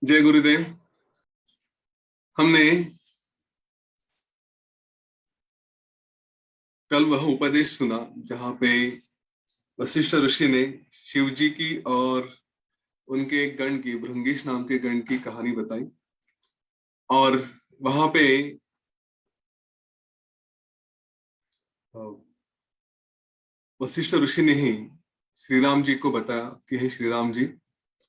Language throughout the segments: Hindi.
जय गुरुदेव। हमने कल वह उपदेश सुना जहाँ पे वशिष्ठ ऋषि ने शिव जी की और उनके एक गण की, भृंगीश नाम के गण की कहानी बताई। और वहां पे अ, वशिष्ठ ऋषि ने ही श्री राम जी को बताया कि हे श्री राम जी,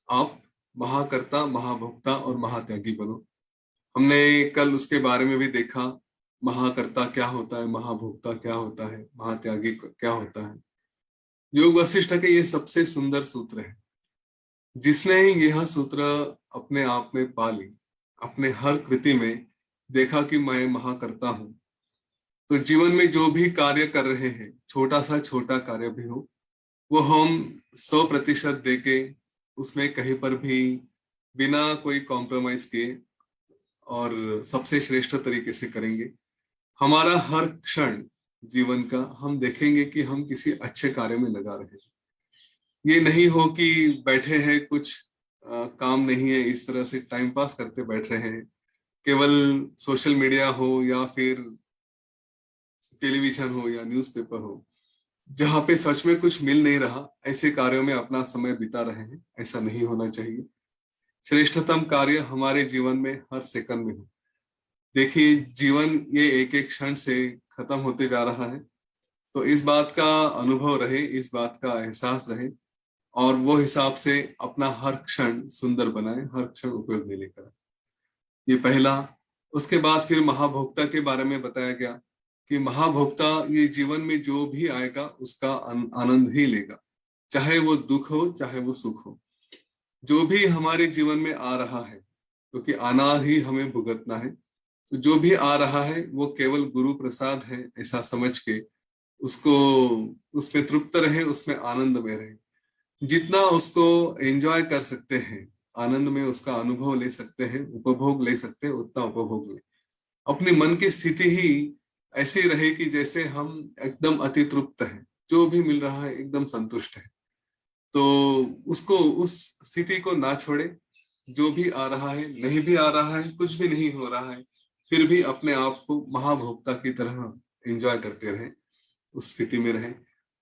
आप महाकर्ता, महाभोक्ता और महात्यागी बनो। हमने कल उसके बारे में भी देखा, महाकर्ता क्या होता है, महाभोक्ता क्या होता है, महात्यागी क्या होता है। योग वशिष्ठ के ये सबसे सुंदर सूत्र है। जिसने यह सूत्र अपने आप में पा ली, अपने हर कृति में देखा कि मैं महाकर्ता हूं, तो जीवन में जो भी कार्य कर रहे हैं, छोटा सा छोटा कार्य भी हो, वो हम 100% देके उसमें कहीं पर भी बिना कोई कॉम्प्रोमाइज किए और सबसे श्रेष्ठ तरीके से करेंगे। हमारा हर क्षण जीवन का हम देखेंगे कि हम किसी अच्छे कार्य में लगा रहे हैं। ये नहीं हो कि बैठे हैं, कुछ काम नहीं है, इस तरह से टाइम पास करते बैठ रहे हैं। केवल सोशल मीडिया हो या फिर टेलीविजन हो या न्यूज़पेपर हो, जहाँ पे सच में कुछ मिल नहीं रहा, ऐसे कार्यों में अपना समय बिता रहे हैं। ऐसा नहीं होना चाहिए। श्रेष्ठतम कार्य हमारे जीवन में हर सेकंड में हो। देखिए, जीवन ये एक एक क्षण से खत्म होते जा रहा है, तो इस बात का अनुभव रहे, इस बात का एहसास रहे और वो हिसाब से अपना हर क्षण सुंदर बनाए, हर क्षण उपयोग में लेकर आए। ये पहला। उसके बाद फिर महाभोक्ता के बारे में बताया गया कि महाभोक्ता ये जीवन में जो भी आएगा उसका आनंद ही लेगा, चाहे वो दुख हो चाहे वो सुख हो। जो भी हमारे जीवन में आ रहा है, क्योंकि आना ही हमें भुगतना है, तो जो भी आ रहा है वो केवल गुरु प्रसाद है, ऐसा समझ के उसको, उसमें तृप्त रहे, उसमें आनंद में रहे। जितना उसको एंजॉय कर सकते हैं, आनंद में उसका अनुभव ले सकते हैं, उपभोग ले सकते हैं, उतना उपभोग ले। अपनी मन की स्थिति ही ऐसी रहे कि जैसे हम एकदम अति तृप्त हैं, जो भी मिल रहा है एकदम संतुष्ट है। तो उसको, उस स्थिति को ना छोड़े। जो भी आ रहा है, नहीं भी आ रहा है, कुछ भी नहीं हो रहा है, फिर भी अपने आप को महाभोक्ता की तरह एंजॉय करते रहे, उस स्थिति में रहे।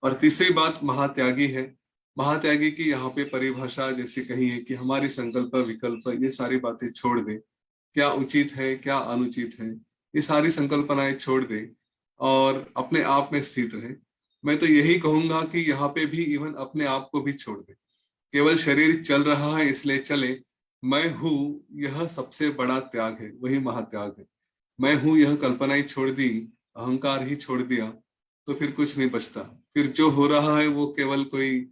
और तीसरी बात महात्यागी है। महात्यागी की यहाँ पे परिभाषा जैसे कही है कि हमारी संकल्प विकल्प ये सारी बातें छोड़ दे, क्या उचित है क्या अनुचित है, ये सारी संकल्पनाएं छोड़ दे और अपने आप में स्थित रहे। मैं तो यही कहूंगा कि यहाँ पे भी इवन अपने आप को भी छोड़ दे। केवल शरीर चल रहा है इसलिए चले, मैं हूं, यह सबसे बड़ा त्याग है, वही महात्याग है। मैं हूं यह कल्पना ही छोड़ दी, अहंकार ही छोड़ दिया, तो फिर कुछ नहीं बचता। फिर जो हो रहा है वो केवल कोई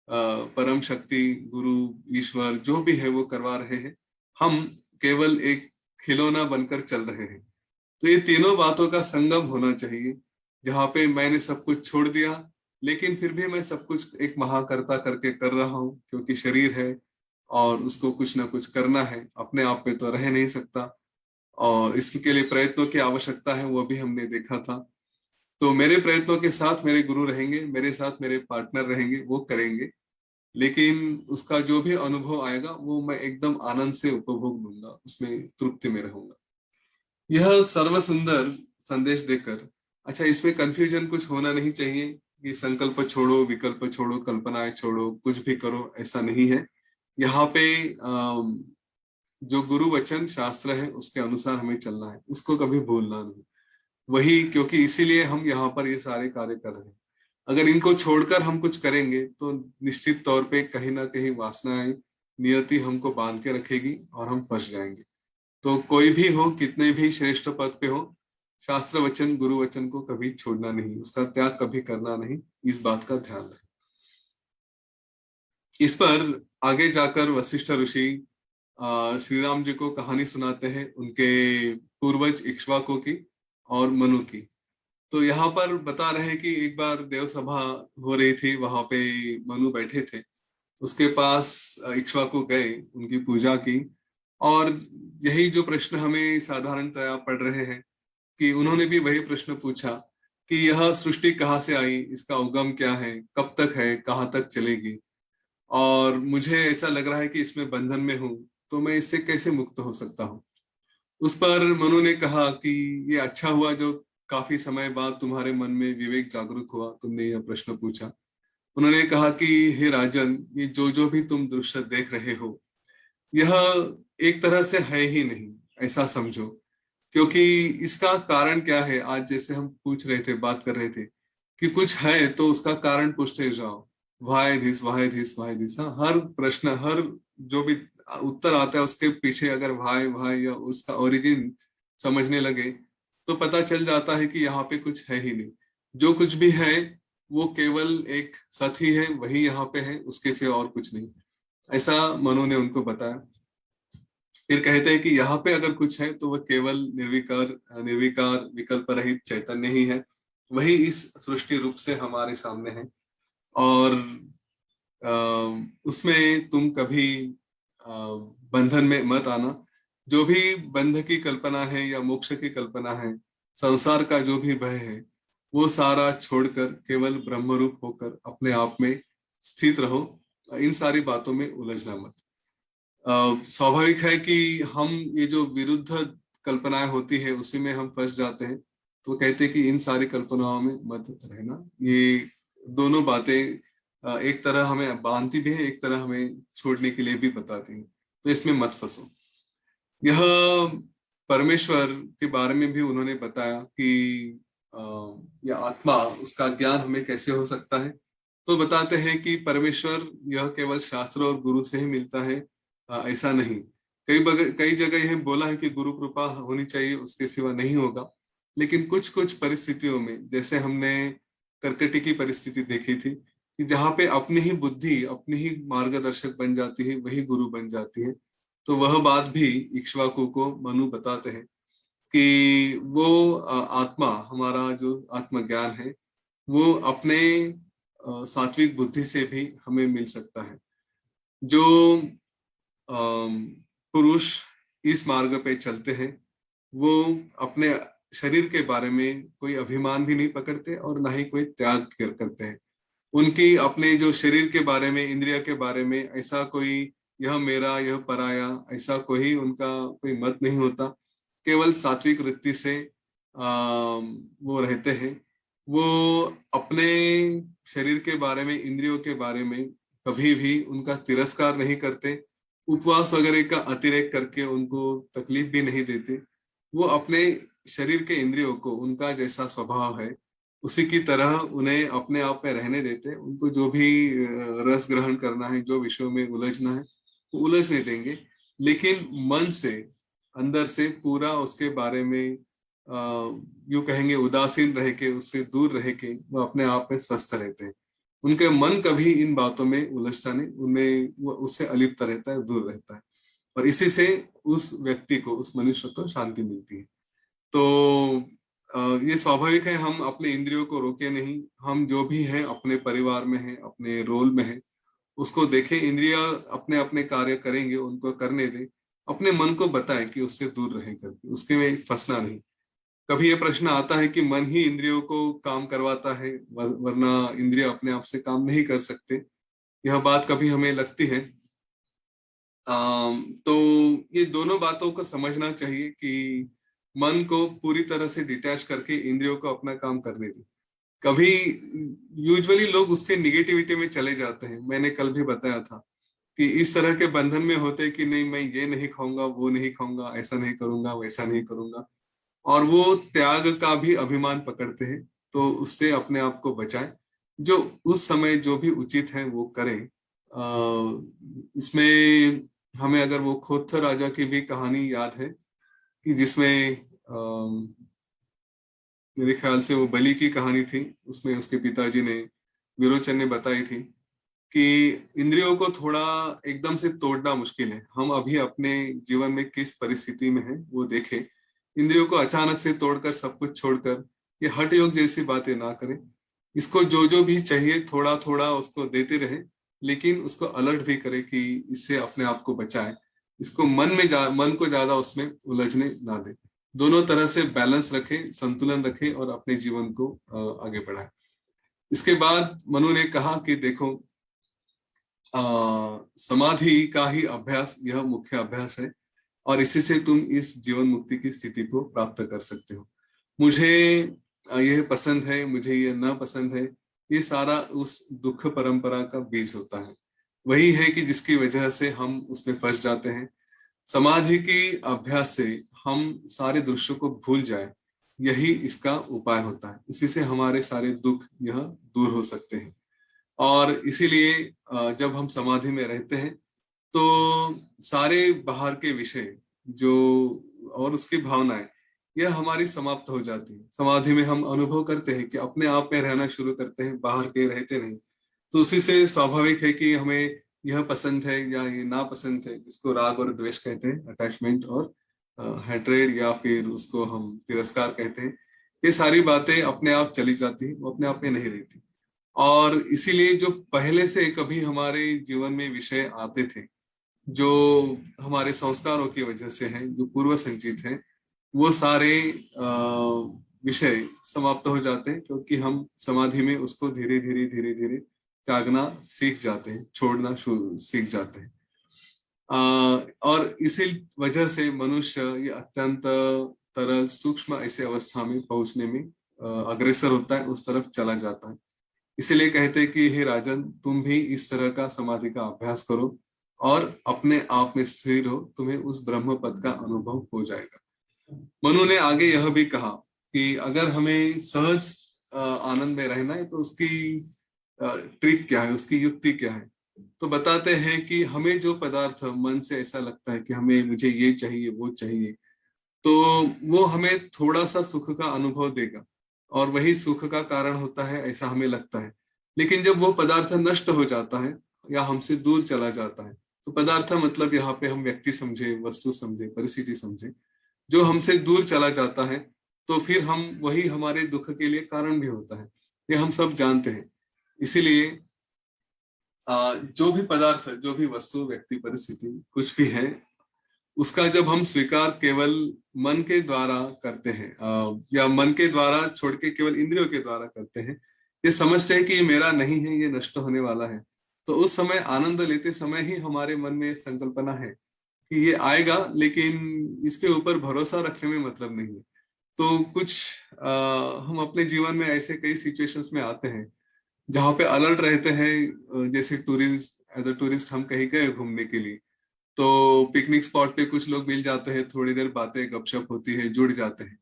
परम शक्ति, गुरु, ईश्वर जो भी है वो करवा रहे हैं। हम केवल एक खिलौना बनकर चल रहे हैं। तो ये तीनों बातों का संगम होना चाहिए, जहाँ पे मैंने सब कुछ छोड़ दिया, लेकिन फिर भी मैं सब कुछ एक महाकर्ता करके कर रहा हूँ, क्योंकि शरीर है और उसको कुछ ना कुछ करना है, अपने आप पे तो रह नहीं सकता और इसके लिए प्रयत्नों की आवश्यकता है, वो भी हमने देखा था। तो मेरे प्रयत्नों के साथ मेरे गुरु रहेंगे, मेरे साथ मेरे पार्टनर रहेंगे, वो करेंगे, लेकिन उसका जो भी अनुभव आएगा वो मैं एकदम आनंद से उपभोग लूंगा, उसमें तृप्ति में रहूंगा। यह सर्व सुंदर संदेश देकर, अच्छा इसमें कंफ्यूजन कुछ होना नहीं चाहिए कि संकल्प छोड़ो, विकल्प छोड़ो, कल्पनाएं छोड़ो, कुछ भी करो, ऐसा नहीं है। यहाँ पे जो गुरु वचन शास्त्र है उसके अनुसार हमें चलना है, उसको कभी भूलना नहीं। वही, क्योंकि इसीलिए हम यहाँ पर ये सारे कार्य कर रहे हैं। अगर इनको छोड़कर हम कुछ करेंगे तो निश्चित तौर पे कहीं ना कहीं वासनाएं, नियति हमको बांध के रखेगी और हम फंस जाएंगे। तो कोई भी हो, कितने भी श्रेष्ठ पद पे हो, शास्त्र वचन, गुरु वचन को कभी छोड़ना नहीं, उसका त्याग कभी करना नहीं, इस बात का ध्यान रखें। इस पर आगे जाकर वशिष्ठ ऋषि श्री राम जी को कहानी सुनाते हैं, उनके पूर्वज इक्ष्वाकु की और मनु की। तो यहाँ पर बता रहे हैं कि एक बार देव सभा हो रही थी, वहां पे मनु बैठे थे, उसके पास इक्ष्वाकु गए, उनकी पूजा की और यही जो प्रश्न हमें साधारणतया पढ़ रहे हैं कि उन्होंने भी वही प्रश्न पूछा कि यह सृष्टि कहाँ से आई, इसका उगम क्या है, कब तक है, कहाँ तक चलेगी, और मुझे ऐसा लग रहा है कि इसमें बंधन में हूँ, तो मैं इससे कैसे मुक्त हो सकता हूँ। उस पर मनु ने कहा कि ये अच्छा हुआ जो काफी समय बाद तुम्हारे मन में विवेक जागरूक हुआ, तुमने यह प्रश्न पूछा। उन्होंने कहा कि हे राजन, ये जो भी तुम दृश्य देख रहे हो, यह एक तरह से है ही नहीं, ऐसा समझो। क्योंकि इसका कारण क्या है, आज जैसे हम पूछ रहे थे, बात कर रहे थे कि कुछ है तो उसका कारण पूछते जाओ। Why this, why this, why this. हाँ, हर प्रश्न, हर जो भी उत्तर आता है उसके पीछे अगर वाई वाई या उसका ओरिजिन समझने लगे तो पता चल जाता है कि यहाँ पे कुछ है ही नहीं। जो कुछ भी है वो केवल एक सत ही है, वही यहाँ पे है, उसके से और कुछ नहीं। ऐसा मनु ने उनको बताया। फिर कहते हैं कि यहाँ पे अगर कुछ है तो वह केवल निर्विकार निर्विकार विकल्प रहित चैतन्य ही है। वही इस सृष्टि रूप से हमारे सामने है। और उसमें तुम कभी बंधन में मत आना। जो भी बंध की कल्पना है या मोक्ष की कल्पना है, संसार का जो भी भय है, वो सारा छोड़कर केवल ब्रह्म रूप होकर अपने आप में स्थित रहो। इन सारी बातों में उलझना मत। स्वाभाविक है कि हम ये जो विरुद्ध कल्पनाएं होती है उसी में हम फंस जाते हैं। तो कहते हैं कि इन सारी कल्पनाओं में मत रहना। ये दोनों बातें एक तरह हमें बांधती भी है, एक तरह हमें छोड़ने के लिए भी बताती हैं। तो इसमें मत फंसो। यह परमेश्वर के बारे में भी उन्होंने बताया कि यह आत्मा, उसका ज्ञान हमें कैसे हो सकता है। तो बताते हैं कि परमेश्वर यह केवल शास्त्र और गुरु से ही मिलता है, ऐसा नहीं। कई जगह यह बोला है कि गुरु कृपा होनी चाहिए, उसके सिवा नहीं होगा। लेकिन कुछ कुछ परिस्थितियों में, जैसे हमने कर्कटी की परिस्थिति देखी थी कि जहाँ पे अपनी ही बुद्धि, अपनी ही मार्गदर्शक बन जाती है, वही गुरु बन जाती है। तो वह बात भी इक्ष्वाकु को मनु बताते हैं कि वो आत्मा, हमारा जो आत्मज्ञान है, वो अपने सात्विक बुद्धि से भी हमें मिल सकता है। जो पुरुष इस मार्ग पे चलते हैं वो अपने शरीर के बारे में कोई अभिमान भी नहीं पकड़ते और ना ही कोई त्याग करते हैं। उनकी अपने जो शरीर के बारे में, इंद्रिय के बारे में ऐसा कोई यह मेरा यह पराया, ऐसा कोई उनका कोई मत नहीं होता। केवल सात्विक वृत्ति से वो रहते हैं। वो अपने शरीर के बारे में, इंद्रियों के बारे में कभी भी उनका तिरस्कार नहीं करते। उपवास वगैरह का अतिरेक करके उनको तकलीफ भी नहीं देते। वो अपने शरीर के इंद्रियों को, उनका जैसा स्वभाव है उसी की तरह उन्हें अपने आप में रहने देते। उनको जो भी रस ग्रहण करना है, जो विषयों में उलझना है, वो उलझने देंगे। लेकिन मन से, अंदर से पूरा उसके बारे में यूं कहेंगे उदासीन रह के, उससे दूर रह के वो अपने आप में स्वस्थ रहते हैं। उनके मन कभी इन बातों में उलझता नहीं, उनमें वो उससे अलिप्त रहता है, दूर रहता है। और इसी से उस व्यक्ति को, उस मनुष्य को शांति मिलती है। तो ये स्वाभाविक है, हम अपने इंद्रियों को रोके नहीं। हम जो भी है अपने परिवार में है, अपने रोल में है, उसको देखें। इंद्रिया अपने अपने कार्य करेंगे, उनको करने दें। अपने मन को बताएं कि उससे दूर रहे करके, उसके में फंसना नहीं। कभी ये प्रश्न आता है कि मन ही इंद्रियों को काम करवाता है, वरना इंद्रिय अपने आप से काम नहीं कर सकते। यह बात कभी हमें लगती है। तो ये दोनों बातों को समझना चाहिए कि मन को पूरी तरह से डिटैच करके इंद्रियों को अपना काम करने दें। कभी यूजुअली लोग उसके निगेटिविटी में चले जाते हैं। मैंने कल भी बताया था कि इस तरह के बंधन में होते कि नहीं, मैं ये नहीं खाऊंगा, वो नहीं खाऊंगा, ऐसा नहीं करूंगा, वैसा नहीं करूंगा, और वो त्याग का भी अभिमान पकड़ते हैं। तो उससे अपने आप को बचाएं। जो उस समय जो भी उचित है वो करें। इसमें हमें अगर वो खोत्थ राजा की भी कहानी याद है कि जिसमें मेरे ख्याल से वो बलि की कहानी थी। उसमें उसके पिताजी ने, विरोचन ने बताई थी कि इंद्रियों को थोड़ा एकदम से तोड़ना मुश्किल है। हम अभी अपने जीवन में किस परिस्थिति में है वो देखें। इंद्रियों को अचानक से तोड़कर, सब कुछ छोड़कर ये हठ योग जैसी बातें ना करें। इसको जो जो भी चाहिए थोड़ा थोड़ा उसको देते रहे, लेकिन उसको अलर्ट भी करे कि इससे अपने आप को बचाए। इसको मन को ज्यादा उसमें उलझने ना दे। दोनों तरह से बैलेंस रखें, संतुलन रखें और अपने जीवन को आगे बढ़ाए। इसके बाद मनु ने कहा कि देखो, समाधि का ही अभ्यास यह मुख्य अभ्यास है, और इसी से तुम इस जीवन मुक्ति की स्थिति को प्राप्त कर सकते हो। मुझे यह पसंद है, मुझे यह ना पसंद है, ये सारा उस दुख परंपरा का बीज होता है। वही है कि जिसकी वजह से हम उसमें फंस जाते हैं। समाधि की अभ्यास से हम सारे दृश्यों को भूल जाए, यही इसका उपाय होता है। इसी से हमारे सारे दुख यह दूर हो सकते हैं। और इसीलिए जब हम समाधि में रहते हैं तो सारे बाहर के विषय जो और उसकी भावनाएं, यह हमारी समाप्त हो जाती है। समाधि में हम अनुभव करते हैं कि अपने आप में रहना शुरू करते हैं, बाहर के रहते नहीं। तो उसी से स्वाभाविक है कि हमें यह पसंद है या ये ना पसंद है, इसको राग और द्वेष कहते हैं, अटैचमेंट और हेट्रेड, या फिर उसको हम तिरस्कार कहते हैं। ये सारी बातें अपने आप चली जाती है, वो अपने आप में नहीं रहती। और इसीलिए जो पहले से कभी हमारे जीवन में विषय आते थे, जो हमारे संस्कारों की वजह से हैं, जो पूर्व संचित हैं, वो सारे विषय समाप्त हो जाते हैं, क्योंकि हम समाधि में उसको धीरे धीरे धीरे धीरे त्यागना सीख जाते हैं, छोड़ना सीख जाते हैं। और इसी वजह से मनुष्य ये अत्यंत तरल सूक्ष्म ऐसे अवस्था में पहुंचने में अग्रसर होता है, उस तरफ चला जाता है। इसीलिए कहते हैं कि हे राजन, तुम भी इस तरह का समाधि का अभ्यास करो और अपने आप में स्थिर हो, तुम्हें उस ब्रह्म पद का अनुभव हो जाएगा। मनु ने आगे यह भी कहा कि अगर हमें सहज आनंद में रहना है तो उसकी ट्रिक क्या है, उसकी युक्ति क्या है। तो बताते हैं कि हमें जो पदार्थ मन से ऐसा लगता है कि हमें मुझे ये चाहिए वो चाहिए, तो वो हमें थोड़ा सा सुख का अनुभव देगा और वही सुख का कारण होता है, ऐसा हमें लगता है। लेकिन जब वो पदार्थ नष्ट हो जाता है या हमसे दूर चला जाता है, तो पदार्थ मतलब यहाँ पे हम व्यक्ति समझे, वस्तु समझे, परिस्थिति समझे, जो हमसे दूर चला जाता है, तो फिर हम वही हमारे दुख के लिए कारण भी होता है। ये हम सब जानते हैं। इसीलिए जो भी पदार्थ, जो भी वस्तु, व्यक्ति, परिस्थिति कुछ भी है, उसका जब हम स्वीकार केवल मन के द्वारा करते हैं, या मन के द्वारा छोड़ के केवल इंद्रियों के द्वारा करते हैं, ये समझते हैं कि ये मेरा नहीं है, ये नष्ट होने वाला है, तो उस समय आनंद लेते समय ही हमारे मन में संकल्पना है कि ये आएगा, लेकिन इसके ऊपर भरोसा रखने में मतलब नहीं है। तो कुछ हम अपने जीवन में ऐसे कई सिचुएशंस में आते हैं जहाँ पे अलर्ट रहते हैं। जैसे टूरिस्ट, एज अ टूरिस्ट हम कहीं गए घूमने के लिए, तो पिकनिक स्पॉट पे कुछ लोग मिल जाते हैं, थोड़ी देर बातें गपशप होती है, जुड़ जाते हैं,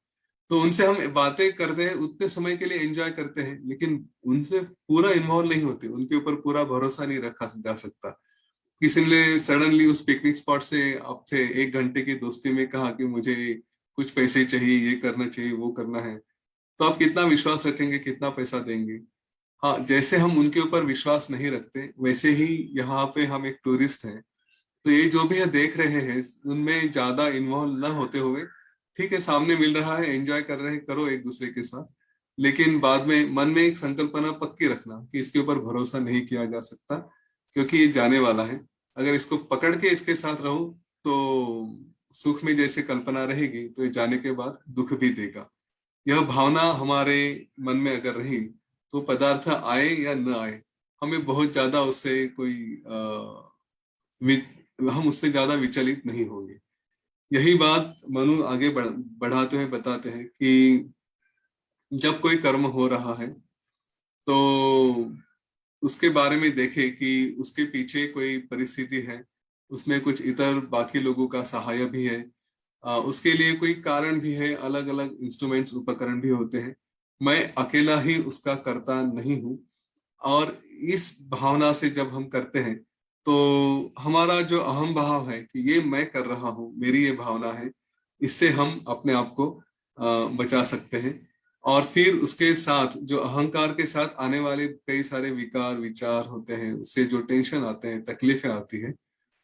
तो उनसे हम बातें करते हैं, उतने समय के लिए एंजॉय करते हैं, लेकिन उनसे पूरा इन्वॉल्व नहीं होते, उनके ऊपर पूरा भरोसा नहीं रखा जा सकता। किसी ने सडनली उस पिकनिक स्पॉट से आपसे 1 घंटे की दोस्ती में कहा कि मुझे कुछ पैसे चाहिए, ये करना चाहिए, वो करना है, तो आप कितना विश्वास रखेंगे, कितना पैसा देंगे? हाँ, जैसे हम उनके ऊपर विश्वास नहीं रखते, वैसे ही यहाँ पे हम एक टूरिस्ट हैं, तो ये जो भी है देख रहे हैं, उनमें ज्यादा इन्वॉल्व ना होते हुए, ठीक है सामने मिल रहा है, एंजॉय कर रहे हैं, करो एक दूसरे के साथ, लेकिन बाद में मन में एक संकल्पना पक्की रखना कि इसके ऊपर भरोसा नहीं किया जा सकता, क्योंकि ये जाने वाला है। अगर इसको पकड़ के इसके साथ रहो तो सुख में जैसे कल्पना रहेगी, तो ये जाने के बाद दुख भी देगा। यह भावना हमारे मन में अगर रही, तो पदार्थ आए या न आए, हमें बहुत ज्यादा उससे कोई हम उससे ज्यादा विचलित नहीं होंगे। यही बात मनु आगे बढ़ाते हुए बताते हैं कि जब कोई कर्म हो रहा है, तो उसके बारे में देखे कि उसके पीछे कोई परिस्थिति है, उसमें कुछ इतर बाकी लोगों का सहाय भी है, उसके लिए कोई कारण भी है, अलग अलग इंस्ट्रूमेंट्स, उपकरण भी होते हैं, मैं अकेला ही उसका कर्ता नहीं हूँ। और इस भावना से जब हम करते हैं, तो हमारा जो अहम भाव है कि ये मैं कर रहा हूँ, मेरी ये भावना है, इससे हम अपने आप को बचा सकते हैं। और फिर उसके साथ जो अहंकार के साथ आने वाले कई सारे विकार विचार होते हैं, उससे जो टेंशन आते हैं, तकलीफें आती है,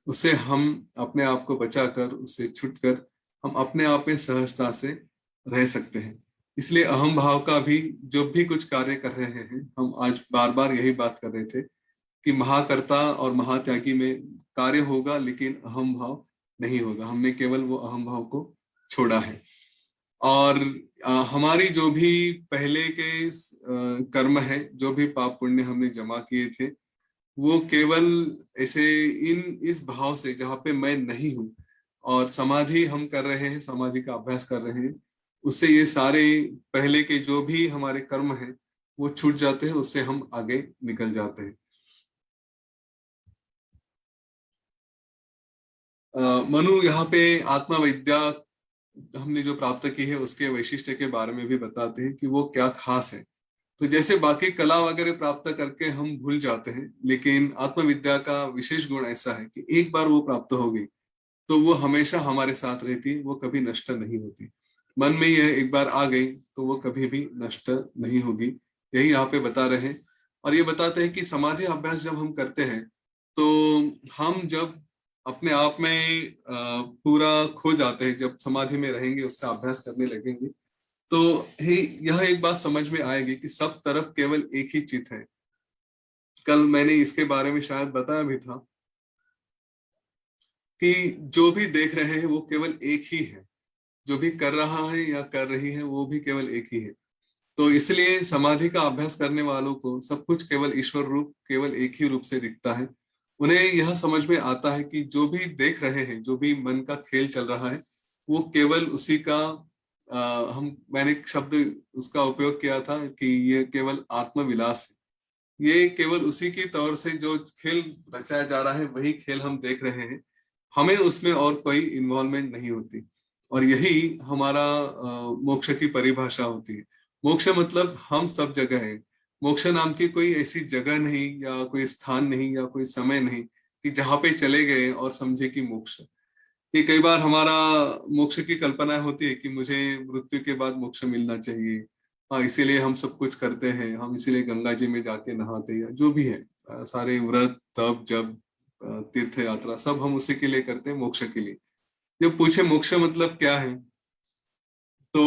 उससे हम अपने आप को बचाकर, उससे छुटकर हम अपने आप में सहजता से रह सकते हैं। इसलिए अहम भाव का भी जो भी कुछ कार्य कर रहे हैं, हम आज बार बार यही बात कर रहे थे कि महाकर्ता और महात्यागी में कार्य होगा, लेकिन अहम भाव नहीं होगा। हमने केवल वो अहम भाव को छोड़ा है। और हमारी जो भी पहले के कर्म है, जो भी पाप पुण्य हमने जमा किए थे, वो केवल ऐसे इस भाव से जहाँ पे मैं नहीं हूँ, और समाधि हम कर रहे हैं, समाधि का अभ्यास कर रहे हैं, उससे ये सारे पहले के जो भी हमारे कर्म हैं वो छूट जाते हैं, उससे हम आगे निकल जाते हैं। मनु यहाँ पे आत्मविद्या हमने जो प्राप्त की है उसके वैशिष्ट्य के बारे में भी बताते हैं कि वो क्या खास है। तो जैसे बाकी कला वगैरह प्राप्त करके हम भूल जाते हैं, लेकिन आत्मविद्या का विशेष गुण ऐसा है कि एक बार वो प्राप्त हो गई तो वो हमेशा हमारे साथ रहती है, वो कभी नष्ट नहीं होती। मन में ये एक बार आ गई तो वो कभी भी नष्ट नहीं होगी, यही यहाँ पे बता रहे हैं। और ये बताते हैं कि समाधि अभ्यास जब हम करते हैं तो हम जब अपने आप में पूरा खो जाते हैं, जब समाधि में रहेंगे, उसका अभ्यास करने लगेंगे, तो ही यह एक बात समझ में आएगी कि सब तरफ केवल एक ही चित है। कल मैंने इसके बारे में शायद बताया भी था कि जो भी देख रहे हैं वो केवल एक ही है, जो भी कर रहा है या कर रही है वो भी केवल एक ही है। तो इसलिए समाधि का अभ्यास करने वालों को सब कुछ केवल ईश्वर रूप, केवल एक ही रूप से दिखता है। उन्हें यह समझ में आता है कि जो भी देख रहे हैं, जो भी मन का खेल चल रहा है, वो केवल उसी का मैंने एक शब्द उसका उपयोग किया था कि ये केवल आत्मविलास है। ये केवल उसी की तौर से जो खेल रचाया जा रहा है वही खेल हम देख रहे हैं, हमें उसमें और कोई इन्वॉल्वमेंट नहीं होती। और यही हमारा मोक्ष की परिभाषा होती है। मोक्ष मतलब हम सब जगह हैं। मोक्ष नाम की कोई ऐसी जगह नहीं, या कोई स्थान नहीं, या कोई समय नहीं कि जहाँ पे चले गए और समझे कि मोक्ष। कि कई बार हमारा मोक्ष की कल्पना होती है कि मुझे मृत्यु के बाद मोक्ष मिलना चाहिए, हाँ इसीलिए हम सब कुछ करते हैं, हम इसीलिए गंगा जी में जाके नहाते, या जो भी है सारे व्रत तप जब तीर्थ यात्रा सब हम उसी के लिए करते हैं, मोक्ष के लिए। जब पूछे मोक्ष मतलब क्या है, तो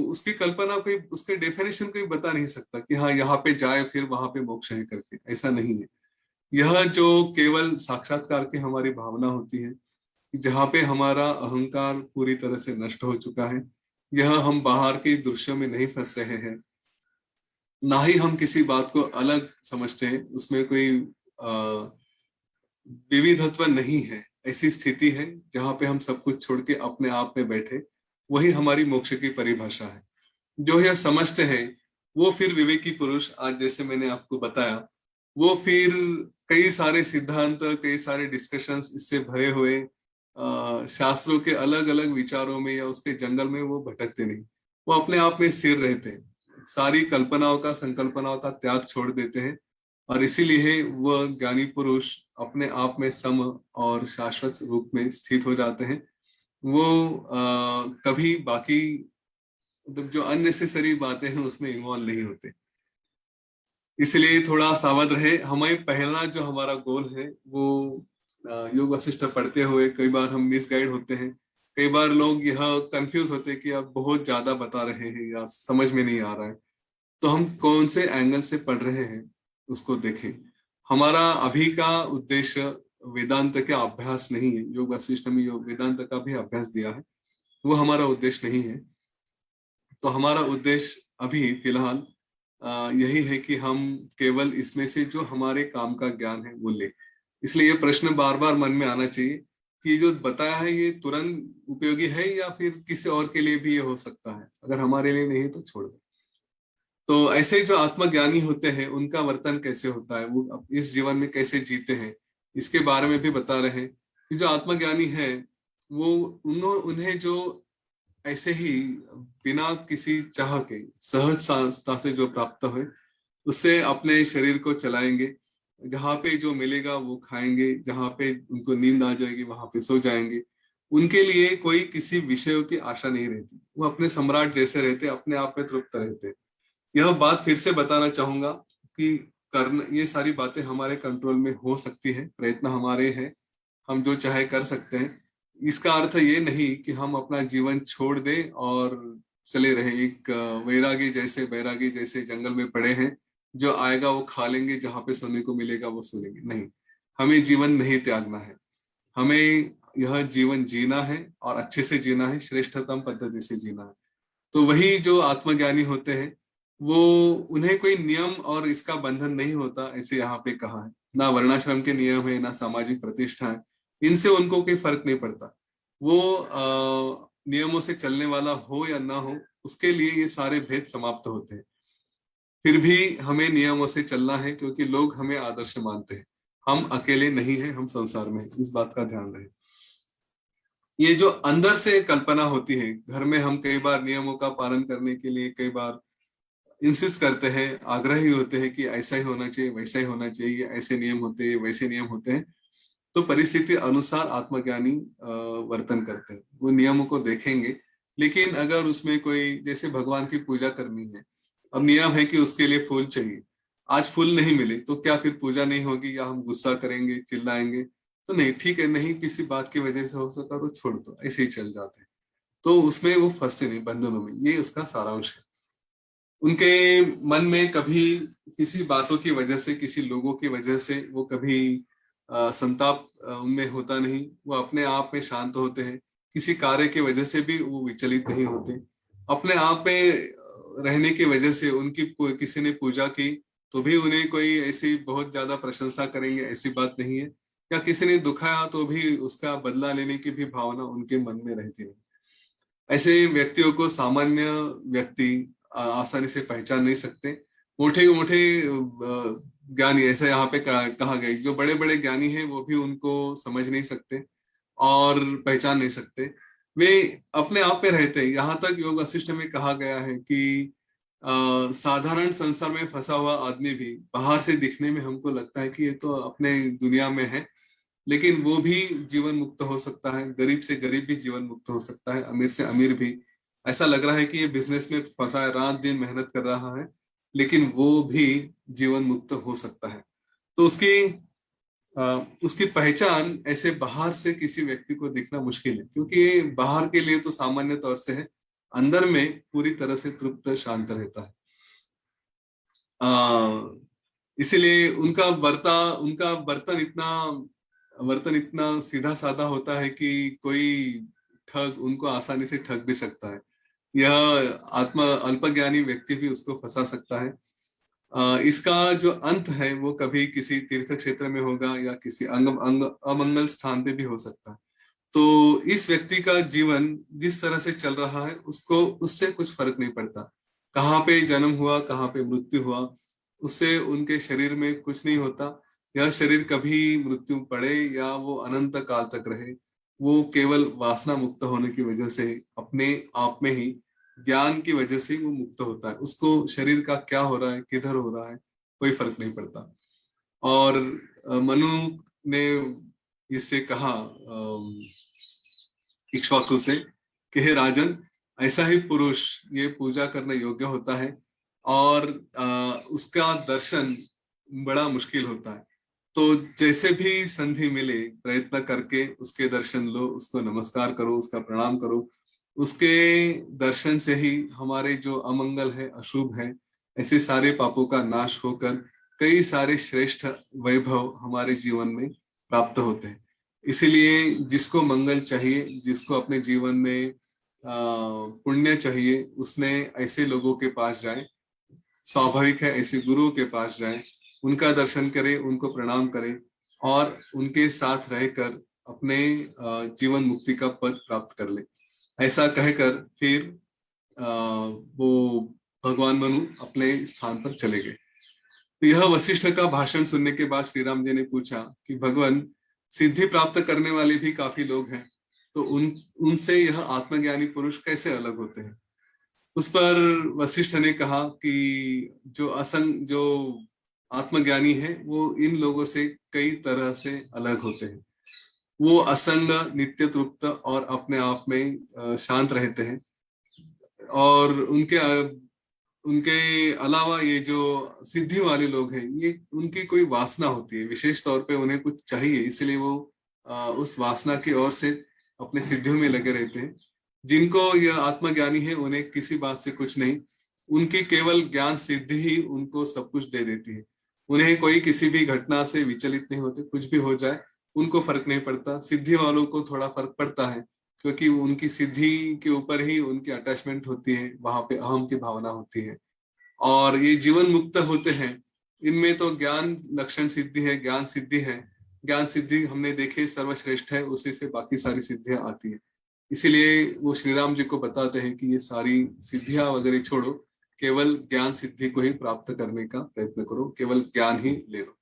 उसकी कल्पना कोई, उसके डेफिनेशन कोई बता नहीं सकता कि हाँ यहाँ पे जाए फिर वहां पे मोक्ष है करके, ऐसा नहीं है। यह जो केवल साक्षात्कार की हमारी भावना होती है, जहाँ पे हमारा अहंकार पूरी तरह से नष्ट हो चुका है, यह हम बाहर के दृश्यों में नहीं फंस रहे हैं, ना ही हम किसी बात को अलग समझते हैं, उसमें कोई विविधत्व नहीं है। ऐसी स्थिति है जहाँ पे हम सब कुछ छोड़ के अपने आप में बैठे, वही हमारी मोक्ष की परिभाषा है। जो यह समझते हैं वो फिर विवेकी पुरुष, आज जैसे मैंने आपको बताया, वो फिर कई सारे सिद्धांत, कई सारे डिस्कशंस इससे भरे हुए शास्त्रों के अलग अलग विचारों में या उसके जंगल में वो भटकते नहीं। वो अपने आप में स्थिर रहते हैं, सारी कल्पनाओं का, संकल्पनाओं का त्याग छोड़ देते हैं, और इसीलिए वह ज्ञानी पुरुष अपने आप में सम और शाश्वत रूप में स्थित हो जाते हैं। वो कभी बाकी मतलब जो अननेसेसरी बातें हैं उसमें इन्वॉल्व नहीं होते। इसलिए थोड़ा सावध रहे। हमें पहला जो हमारा गोल है वो योग वशिष्ठ पढ़ते हुए कई बार हम मिसगाइड होते हैं। कई बार लोग यह कंफ्यूज होते हैं कि आप बहुत ज्यादा बता रहे हैं या समझ में नहीं आ रहा है। तो हम कौन से एंगल से पढ़ रहे हैं उसको देखें। हमारा अभी का उद्देश्य वेदांत का अभ्यास नहीं है। योग वशिष्ठ में योग वेदांत का भी अभ्यास दिया है, वो हमारा उद्देश्य नहीं है। तो हमारा उद्देश्य अभी फिलहाल यही है कि हम केवल इसमें से जो हमारे काम का ज्ञान है वो ले। इसलिए ये प्रश्न बार बार मन में आना चाहिए कि जो बताया है ये तुरंत उपयोगी है या फिर किसी और के लिए भी ये हो सकता है। अगर हमारे लिए नहीं तो छोड़ दो। तो ऐसे जो आत्मज्ञानी होते हैं उनका वर्तन कैसे होता है, वो इस जीवन में कैसे जीते हैं, इसके बारे में भी बता रहे हैं कि जो आत्मज्ञानी है वो उन्हें जो ऐसे ही बिना किसी चाह के सहजता से जो प्राप्त हुए उससे अपने शरीर को चलाएंगे। जहाँ पे जो मिलेगा वो खाएंगे, जहाँ पे उनको नींद आ जाएगी वहां पे सो जाएंगे। उनके लिए कोई किसी विषयों की आशा नहीं रहती, वो अपने सम्राट जैसे रहते, अपने आप में तृप्त रहते। यह बात फिर से बताना चाहूंगा कि करना, ये सारी बातें हमारे कंट्रोल में हो सकती है, प्रयत्न हमारे हैं, हम जो चाहे कर सकते हैं। इसका अर्थ ये नहीं कि हम अपना जीवन छोड़ दें और चले रहे एक बैरागी जैसे जंगल में पड़े हैं, जो आएगा वो खा लेंगे, जहां पे सोने को मिलेगा वो सो लेंगे। नहीं, हमें जीवन नहीं त्यागना है, हमें यह जीवन जीना है और अच्छे से जीना है, श्रेष्ठतम पद्धति से जीना है। तो वही जो आत्मज्ञानी होते हैं वो, उन्हें कोई नियम और इसका बंधन नहीं होता, ऐसे यहाँ पे कहा है। ना वर्णाश्रम के नियम है, ना सामाजिक प्रतिष्ठा है, इनसे उनको कोई फर्क नहीं पड़ता। वो नियमों से चलने वाला हो या ना हो, उसके लिए ये सारे भेद समाप्त होते हैं। फिर भी हमें नियमों से चलना है, क्योंकि लोग हमें आदर्श मानते हैं। हम अकेले नहीं हैं, हम संसार में हैं। इस बात का ध्यान रहे। ये जो अंदर से कल्पना होती है, घर में हम कई बार नियमों का पालन करने के लिए कई बार इंसिस्ट करते हैं, आग्रही होते हैं कि ऐसा ही होना चाहिए, वैसा ही होना चाहिए, ऐसे नियम होते हैं, वैसे नियम होते हैं। तो परिस्थिति अनुसार आत्मज्ञानी वर्तन करते हैं, वो नियमों को देखेंगे। लेकिन अगर उसमें कोई, जैसे भगवान की पूजा करनी है, अब नियम है कि उसके लिए फूल चाहिए, आज फूल नहीं मिले तो क्या फिर पूजा नहीं होगी, या हम गुस्सा करेंगे, चिल्लाएंगे? तो नहीं, ठीक है, नहीं किसी बात की वजह से हो सका तो छोड़ दो, ऐसे ही चल जाते हैं। तो उसमें वो फंसते नहीं बंधनों में, ये उसका सारांश है। उनके मन में कभी किसी बातों की वजह से, किसी लोगों की वजह से वो कभी संताप उनमें होता नहीं। वो अपने आप में शांत होते हैं। किसी कार्य की वजह से भी वो विचलित नहीं होते। अपने आप में रहने की वजह से उनकी किसी ने पूजा की तो भी उन्हें कोई ऐसी बहुत ज्यादा प्रशंसा करेंगे, ऐसी बात नहीं है। या किसी ने दुखाया तो भी उसका बदला लेने की भी भावना उनके मन में रहती है। ऐसे व्यक्तियों को सामान्य व्यक्ति आसानी से पहचान नहीं सकते। मोटे मोटे ज्ञानी, ऐसा यहाँ पे कहा गया, जो बड़े बड़े ज्ञानी हैं वो भी उनको समझ नहीं सकते और पहचान नहीं सकते। वे अपने आप में रहते हैं। यहाँ तक योग वशिष्ठ में कहा गया है कि साधारण संसार में फंसा हुआ आदमी भी बाहर से दिखने में हमको लगता है कि ये तो अपने दुनिया में है, लेकिन वो भी जीवन मुक्त हो सकता है। गरीब से गरीब भी जीवन मुक्त हो सकता है, अमीर से अमीर भी। ऐसा लग रहा है कि ये बिजनेस में फंसा है, रात दिन मेहनत कर रहा है, लेकिन वो भी जीवन मुक्त हो सकता है। तो उसकी पहचान ऐसे बाहर से किसी व्यक्ति को दिखना मुश्किल है, क्योंकि ये बाहर के लिए तो सामान्य तौर से है, अंदर में पूरी तरह से तृप्त शांत रहता है। इसीलिए उनका वर्तन इतना सीधा साधा होता है कि कोई ठग उनको आसानी से ठग भी सकता है। यह अल्पज्ञानी व्यक्ति भी उसको फंसा सकता है। इसका जो अंत है वो कभी किसी तीर्थ क्षेत्र में होगा, या किसी अमंगल स्थान पे भी हो सकता है। तो इस व्यक्ति का जीवन जिस तरह से चल रहा है, उसको उससे कुछ फर्क नहीं पड़ता। कहाँ पे जन्म हुआ, कहाँ पे मृत्यु हुआ, उससे उनके शरीर में कुछ नहीं होता। यह शरीर कभी मृत्यु पड़े या वो अनंत काल तक रहे, वो केवल वासना मुक्त होने की वजह से, अपने आप में ही ज्ञान की वजह से वो मुक्त होता है। उसको शरीर का क्या हो रहा है, किधर हो रहा है, कोई फर्क नहीं पड़ता। और मनु ने इससे कहा इक्ष्वाकु से कि हे राजन, ऐसा ही पुरुष ये पूजा करने योग्य होता है, और उसका दर्शन बड़ा मुश्किल होता है। तो जैसे भी संधि मिले, प्रयत्न करके उसके दर्शन लो, उसको नमस्कार करो, उसका प्रणाम करो। उसके दर्शन से ही हमारे जो अमंगल है, अशुभ है, ऐसे सारे पापों का नाश होकर कई सारे श्रेष्ठ वैभव हमारे जीवन में प्राप्त होते हैं। इसीलिए जिसको मंगल चाहिए, जिसको अपने जीवन में पुण्य चाहिए, उसने ऐसे लोगों के पास जाए। स्वाभाविक है, ऐसे गुरुओं के पास जाए, उनका दर्शन करे, उनको प्रणाम करे, और उनके साथ रहकर अपने जीवन मुक्ति का पद प्राप्त कर ले। ऐसा कहकर फिर वो भगवान मनु अपने स्थान पर चले गए। तो यह वशिष्ठ का भाषण सुनने के बाद श्री राम जी ने पूछा कि भगवान, सिद्धि प्राप्त करने वाले भी काफी लोग हैं, तो उनसे यह आत्मज्ञानी पुरुष कैसे अलग होते हैं? उस पर वशिष्ठ ने कहा कि जो आत्मज्ञानी है वो इन लोगों से कई तरह से अलग होते हैं। वो असंग, नित्य तृप्त और अपने आप में शांत रहते हैं। और उनके अलावा ये जो सिद्धि वाले लोग हैं, ये उनकी कोई वासना होती है, विशेष तौर पे उन्हें कुछ चाहिए, इसलिए वो उस वासना की ओर से अपने सिद्धियों में लगे रहते हैं। जिनको यह आत्मज्ञानी है, उन्हें किसी बात से कुछ नहीं, उनकी केवल ज्ञान सिद्धि ही उनको सब कुछ दे देती है। उन्हें कोई किसी भी घटना से विचलित नहीं होते, कुछ भी हो जाए उनको फर्क नहीं पड़ता। सिद्धि वालों को थोड़ा फर्क पड़ता है, क्योंकि उनकी सिद्धि के ऊपर ही उनकी अटैचमेंट होती है, वहां पे अहम की भावना होती है। और ये जीवन मुक्त होते हैं इनमें तो ज्ञान लक्षण सिद्धि है, ज्ञान सिद्धि है। ज्ञान सिद्धि हमने देखे सर्वश्रेष्ठ है, उसी से बाकी सारी सिद्धियां आती है। इसीलिए वो श्री राम जी को बताते हैं कि ये सारी सिद्धियां वगैरह छोड़ो, केवल ज्ञान सिद्धि को ही प्राप्त करने का प्रयत्न करो, केवल ज्ञान ही ले लो।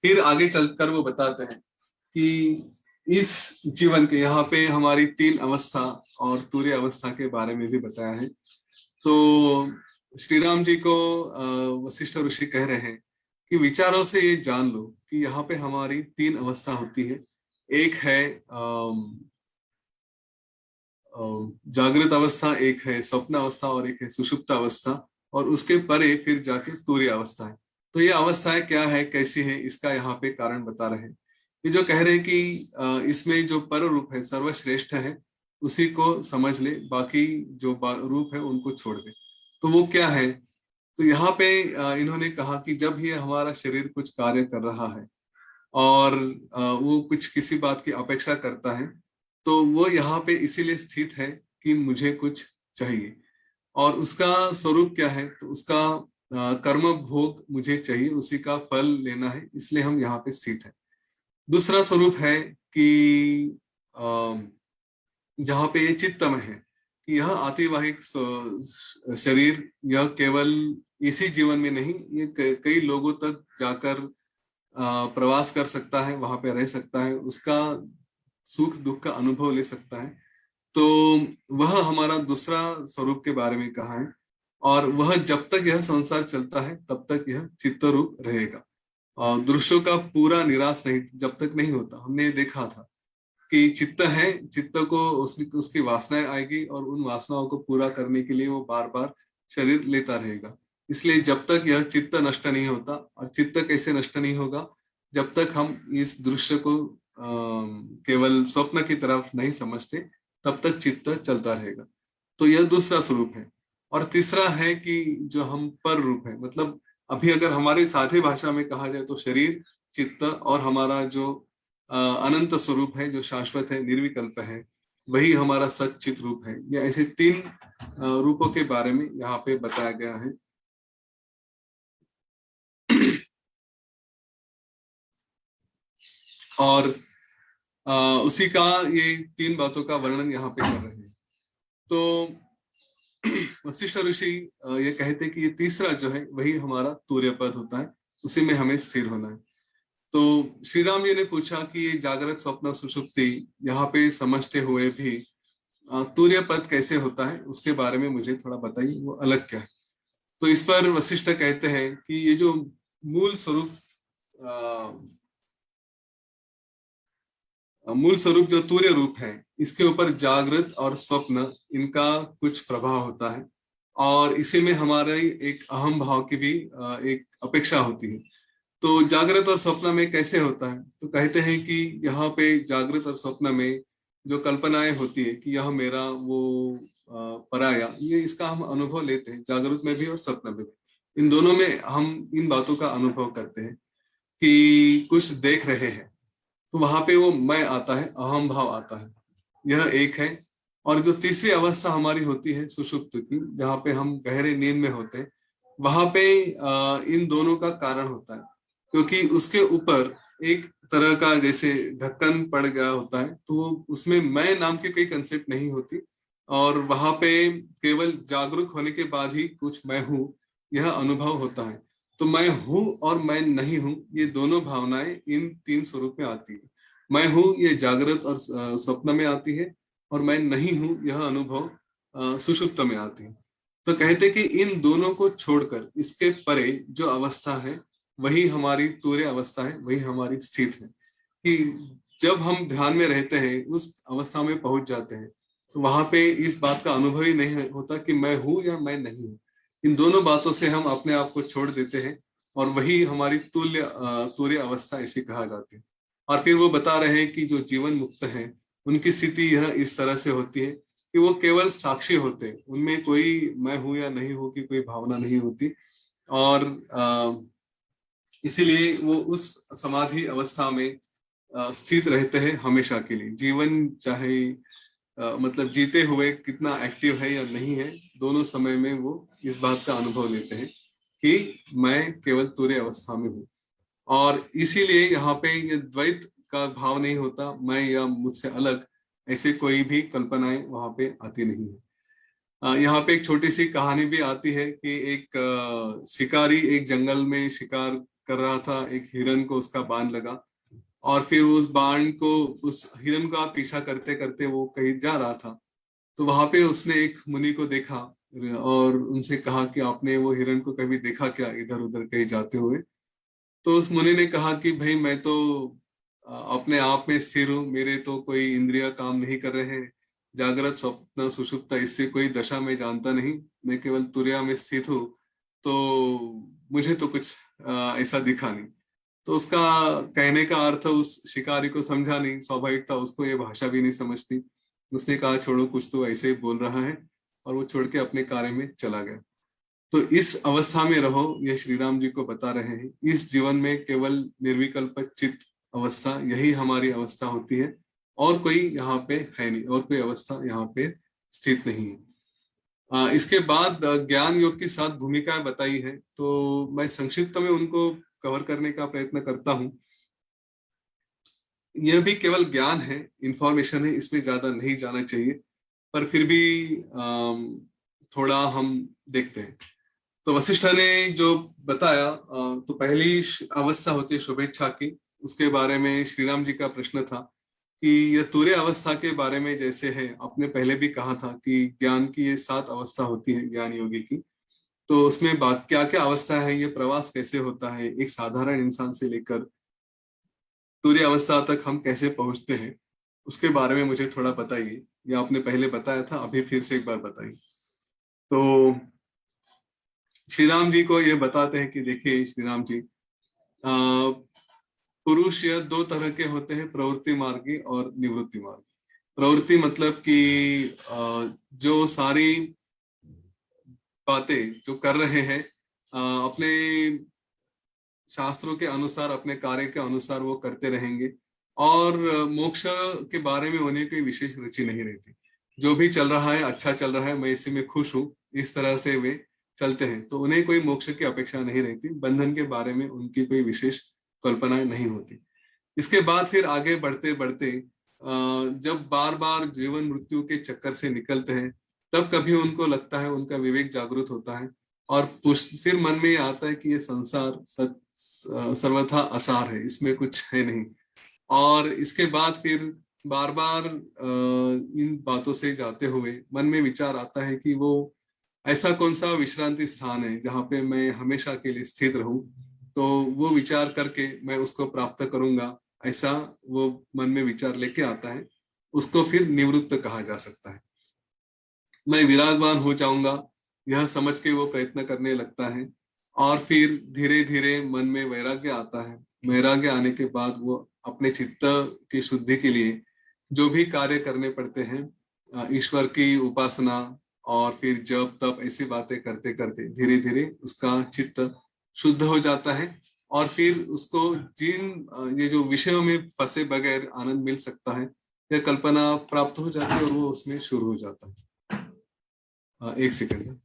फिर आगे चलकर वो बताते हैं कि इस जीवन के यहाँ पे हमारी तीन अवस्था और तुरीय अवस्था के बारे में भी बताया है। तो श्री राम जी को वशिष्ठ ऋषि कह रहे हैं कि विचारों से ये जान लो कि यहाँ पे हमारी तीन अवस्था होती है। एक है जागृत अवस्था, एक है स्वप्न अवस्था और एक है सुषुप्त अवस्था, और उसके परे फिर जाके तुरीय अवस्था है। तो ये अवस्थाएं क्या है, कैसी है, इसका यहाँ पे कारण बता रहे हैं। ये जो कह रहे हैं कि इसमें जो पर रूप है सर्वश्रेष्ठ है, उसी को समझ ले, बाकी जो रूप है उनको छोड़ दे। तो वो क्या है? तो यहाँ पे इन्होंने कहा कि जब ये हमारा शरीर कुछ कार्य कर रहा है और वो कुछ किसी बात की अपेक्षा करता है, तो वो यहाँ पे इसीलिए स्थित है कि मुझे कुछ चाहिए, और उसका स्वरूप क्या है? तो उसका कर्म भोग मुझे चाहिए, उसी का फल लेना है, इसलिए हम यहाँ पे स्थित है। दूसरा स्वरूप है कि जहाँ पे ये चित्तमय है कि यह आतिवाहिक शरीर, यह केवल इसी जीवन में नहीं, ये कई लोगों तक जाकर प्रवास कर सकता है, वहां पे रह सकता है, उसका सुख दुख का अनुभव ले सकता है। तो वह हमारा दूसरा स्वरूप के बारे में कहा है, और वह जब तक यह संसार चलता है तब तक यह चित्त रूप रहेगा। और दृश्यों का पूरा निराश नहीं जब तक नहीं होता। हमने देखा था कि चित्त है, चित्त को उसकी वासनाएं आएगी, और उन वासनाओं को पूरा करने के लिए वो बार बार शरीर लेता रहेगा। इसलिए जब तक यह चित्त नष्ट नहीं होता, और चित्त कैसे नष्ट नहीं होगा? जब तक हम इस दृश्य को केवल स्वप्न की तरफ नहीं समझते, तब तक चित्त चलता रहेगा। तो यह दूसरा स्वरूप है। और तीसरा है कि जो हम पर रूप है, मतलब अभी अगर हमारी साझी भाषा में कहा जाए तो शरीर, चित्त और हमारा जो अनंत स्वरूप है, जो शाश्वत है, निर्विकल्प है, वही हमारा सच्चित रूप है। ये ऐसे तीन रूपों के बारे में यहाँ पे बताया गया है। और उसी का ये तीन बातों का वर्णन यहाँ पे कर रहे हैं। तो वशिष्ठ ऋषि ये कहते कि ये तीसरा जो है वही हमारा तूर्य पद होता है, उसी में हमें स्थिर होना है। तो श्री राम जी ने पूछा कि ये जागृत स्वप्न सुषुप्ति यहाँ पे समझते हुए भी तूर्य पद कैसे होता है, उसके बारे में मुझे थोड़ा बताइए, वो अलग क्या है? तो इस पर वशिष्ठ कहते हैं कि ये जो मूल स्वरूप जो तूर्य रूप है, इसके ऊपर जागृत और स्वप्न, इनका कुछ प्रभाव होता है, और इसी में हमारे एक अहम भाव की भी एक अपेक्षा होती है। तो जागृत और स्वप्न में कैसे होता है? तो कहते हैं कि यहाँ पे जागृत और स्वप्न में जो कल्पनाएं होती है कि यह मेरा, वो पराया, ये इसका हम अनुभव लेते हैं, जागृत में भी और स्वप्न में भी। इन दोनों में हम इन बातों का अनुभव करते हैं कि कुछ देख रहे हैं, तो वहां पे वो मैं आता है, अहम भाव आता है, यह एक है। और जो तीसरी अवस्था हमारी होती है सुषुप्त की, जहाँ पे हम गहरे नींद में होते हैं, वहां पे इन दोनों का कारण होता है, क्योंकि उसके ऊपर एक तरह का जैसे ढक्कन पड़ गया होता है, तो उसमें मैं नाम की कोई कंसेप्ट नहीं होती, और वहां पे केवल जागरूक होने के बाद ही कुछ मैं हूँ यह अनुभव होता है। तो मैं हूँ और मैं नहीं हूँ, ये दोनों भावनाएं इन तीन स्वरूप में आती है। मैं हूँ ये जागृत और स्वप्न में आती है, और मैं नहीं हूँ यह अनुभव सुषुप्त में आती है। तो कहते कि इन दोनों को छोड़कर इसके परे जो अवस्था है, वही हमारी तूर्य अवस्था है, वही हमारी स्थित है। कि जब हम ध्यान में रहते हैं, उस अवस्था में पहुंच जाते हैं, तो वहां पे इस बात का अनुभव ही नहीं होता कि मैं हूं या मैं नहीं हूं। इन दोनों बातों से हम अपने आप को छोड़ देते हैं, और वही हमारी तूर्य अवस्था ऐसी कहा जाती है। और फिर वो बता रहे हैं कि जो जीवन मुक्त है, उनकी स्थिति यह इस तरह से होती है कि वो केवल साक्षी होते हैं, उनमें कोई मैं हूं या नहीं हूं की कोई भावना नहीं होती। और इसीलिए वो उस समाधि अवस्था में स्थित रहते हैं हमेशा के लिए। जीवन चाहे मतलब जीते हुए कितना एक्टिव है या नहीं है, दोनों समय में वो इस बात का अनुभव लेते हैं कि मैं केवल तुर्य अवस्था में हूँ। और इसीलिए यहाँ पे ये द्वैत का भाव नहीं होता, मैं या मुझसे अलग, ऐसे कोई भी कल्पनाएं वहां पे आती नहीं है। यहाँ पे एक छोटी सी कहानी भी आती है कि एक शिकारी एक जंगल में शिकार कर रहा था, एक हिरन को उसका बाण लगा, और फिर उस बाण को, उस हिरन का पीछा करते करते वो कहीं जा रहा था। तो वहां पे उसने एक मुनि को देखा और उनसे कहा कि आपने वो हिरन को कभी देखा क्या, इधर उधर कहीं जाते हुए? तो उस मुनि ने कहा कि भाई मैं तो अपने आप में स्थिर हूँ, मेरे तो कोई इंद्रिय काम नहीं कर रहे हैं, जागृत स्वप्न सुषुप्त इससे कोई दशा मैं जानता नहीं, मैं केवल तुर्या में स्थित हूँ, तो मुझे तो कुछ ऐसा दिखा नहीं। तो उसका कहने का अर्थ उस शिकारी को समझा नहीं, स्वाभाविक था, उसको ये भाषा भी नहीं समझती। उसने कहा छोड़ो, कुछ तो ऐसे ही बोल रहा है, और वो छोड़ के अपने कार्य में चला गया। तो इस अवस्था में रहो, ये श्री राम जी को बता रहे हैं। इस जीवन में केवल निर्विकल्प चित्त अवस्था, यही हमारी अवस्था होती है, और कोई यहाँ पे है नहीं, और कोई अवस्था यहाँ पे स्थित नहीं है। इसके बाद ज्ञान योग की 7 भूमिकाएं बताई है, तो मैं संक्षिप्त में उनको कवर करने का प्रयत्न करता हूँ। यह भी केवल ज्ञान है, इंफॉर्मेशन है, इसमें ज्यादा नहीं जाना चाहिए, पर फिर भी थोड़ा हम देखते हैं। तो वशिष्ठ ने जो बताया, तो पहली अवस्था होती है शुभेच्छा की, उसके बारे में श्री राम जी का प्रश्न था कि यह तुर्य अवस्था के बारे में, जैसे है आपने पहले भी कहा था कि ज्ञान की ये 7 अवस्था होती है ज्ञान योगी की, तो उसमें क्या क्या अवस्था है, ये प्रवास कैसे होता है, एक साधारण इंसान से लेकर तुर्य अवस्था तक हम कैसे पहुंचते हैं, उसके बारे में मुझे थोड़ा बताइए। या आपने पहले बताया था, अभी फिर से एक बार बताइए। तो श्री राम जी को ये बताते हैं कि देखिए श्री राम जी, पुरुष यह 2 तरह के होते हैं, प्रवृत्ति मार्गी और निवृत्ति मार्गी। प्रवृत्ति मतलब कि जो सारी बातें जो कर रहे हैं अपने शास्त्रों के अनुसार, अपने कार्य के अनुसार वो करते रहेंगे, और मोक्ष के बारे में उन्हें कोई विशेष रुचि नहीं रहती। जो भी चल रहा है अच्छा चल रहा है, मैं इसी में खुश हूँ, इस तरह से वे चलते हैं, तो उन्हें कोई मोक्ष की अपेक्षा नहीं रहती, बंधन के बारे में उनकी कोई विशेष कल्पनाएं नहीं होती। इसके बाद फिर आगे बढ़ते बढ़ते जब बार बार जीवन मृत्यु के चक्कर से निकलते हैं, तब कभी उनको लगता है, उनका विवेक जागृत होता है, और फिर मन में आता है कि ये संसार सर्वथा असार है, इसमें कुछ है नहीं। और इसके बाद फिर बार बार इन बातों से जाते हुए मन में विचार आता है कि वो ऐसा कौन सा विश्रांति स्थान है जहाँ पे मैं हमेशा के लिए स्थित रहूं, तो वो विचार करके मैं उसको प्राप्त करूंगा, ऐसा वो मन में विचार लेके आता है। उसको फिर निवृत्त कहा जा सकता है। मैं विरागवान हो जाऊंगा, यह समझ के वो प्रयत्न करने लगता है, और फिर धीरे धीरे मन में वैराग्य आता है। वैराग्य आने के बाद वो अपने चित्त की शुद्धि के लिए जो भी कार्य करने पड़ते हैं, ईश्वर की उपासना और फिर जप तप ऐसी बातें करते करते धीरे धीरे उसका चित्त शुद्ध हो जाता है, और फिर उसको जिन ये जो विषयों में फंसे बगैर आनंद मिल सकता है, यह कल्पना प्राप्त हो जाती है, और वो उसमें शुरू हो जाता है। एक सेकंड।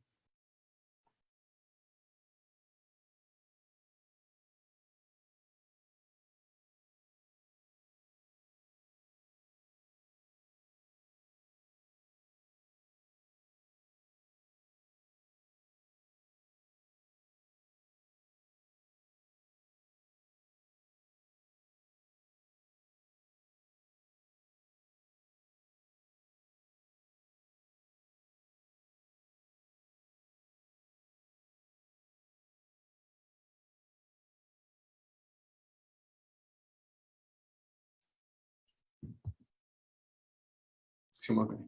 क्षमा करें।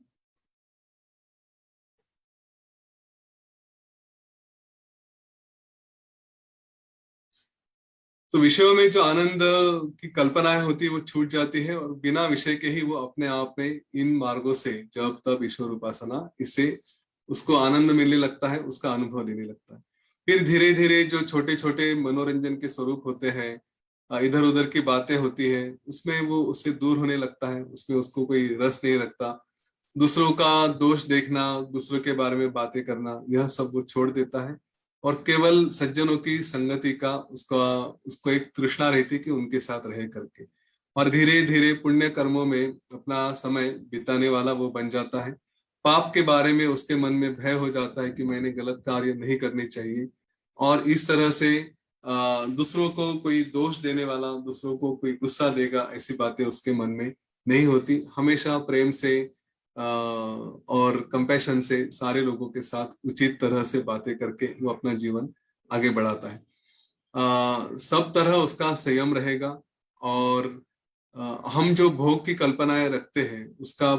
तो विषयों में जो आनंद की कल्पनाएं होती है वो छूट जाती है, और बिना विषय के ही वो अपने आप में इन मार्गों से जब तब ईश्वर उपासना, इससे उसको आनंद मिलने लगता है, उसका अनुभव लेने लगता है। फिर धीरे धीरे जो छोटे छोटे मनोरंजन के स्वरूप होते हैं, इधर उधर की बातें होती है, उसमें वो उससे दूर होने लगता है, उसमें उसको कोई रस नहीं लगता। दूसरों का दोष देखना, दूसरों के बारे में बातें करना, यह सब वो छोड़ देता है, और केवल सज्जनों की संगति का उसका उसको एक तृष्णा रहती कि उनके साथ रहे करके, और धीरे धीरे पुण्य कर्मों में अपना समय बिताने वाला वो बन जाता है। पाप के बारे में उसके मन में भय हो जाता है कि मैंने गलत कार्य नहीं करने चाहिए, और इस तरह से दूसरों को कोई दोष देने वाला, दूसरों को कोई गुस्सा देगा, ऐसी बातें उसके मन में नहीं होती। हमेशा प्रेम से और कंपैशन से सारे लोगों के साथ उचित तरह से बातें करके वो अपना जीवन आगे बढ़ाता है। सब तरह उसका संयम रहेगा, और हम जो भोग की कल्पनाएं रखते हैं उसका